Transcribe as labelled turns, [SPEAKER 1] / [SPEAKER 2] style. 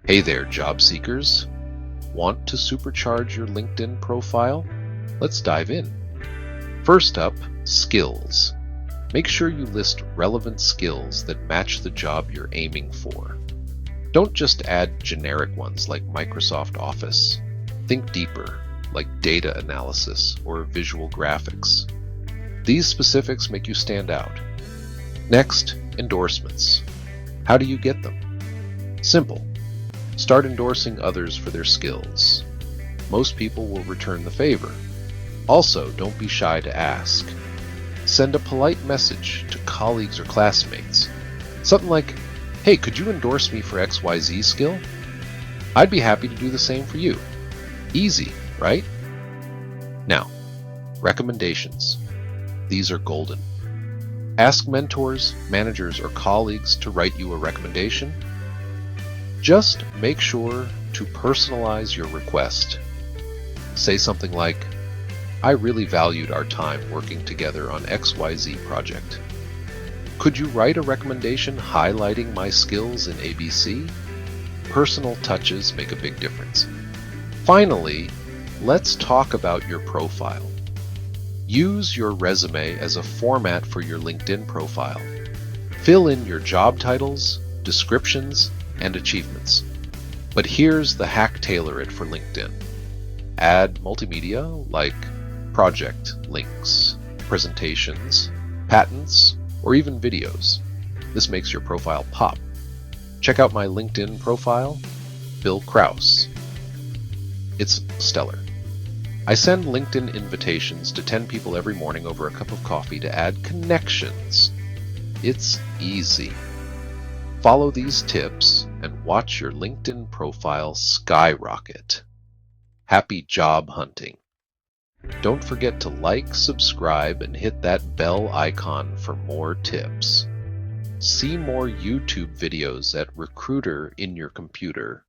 [SPEAKER 1] Hey there, job seekers. Want to supercharge your LinkedIn profile? Let's dive in. First up, skills. Make sure you list relevant skills that match the job you're aiming for. Don't just add generic ones like Microsoft Office. Think deeper, like data analysis or visual graphics. These specifics make you stand out. Next, endorsements. How do you get them? Simple. Start endorsing others for their skills. Most people will return the favor. Also, don't be shy to ask. Send a polite message to colleagues or classmates. Something like, "Hey, could you endorse me for XYZ skill?" I'd be happy to do the same for you. Easy, right? Now, recommendations. These are golden. Ask mentors, managers, or colleagues to write you a recommendation. Just make sure to personalize your request. Say something like, "I really valued our time working together on XYZ project. Could you write a recommendation highlighting my skills in ABC?" Personal touches make a big difference. Finally, let's talk about your profile. Use your resume as a format for your LinkedIn profile. Fill in your job titles, descriptions, and achievements. But here's the hack: tailor it for LinkedIn. Add multimedia like project links, presentations, patents, or even videos. This makes your profile pop. Check out my LinkedIn profile, Bill Kraus. It's stellar. I send LinkedIn invitations to 10 people every morning over a cup of coffee to add connections. It's easy. Follow these tips and watch your LinkedIn profile skyrocket. Happy job hunting. Don't forget to like, subscribe, and hit that bell icon for more tips. See more YouTube videos at Recruiter in your computer.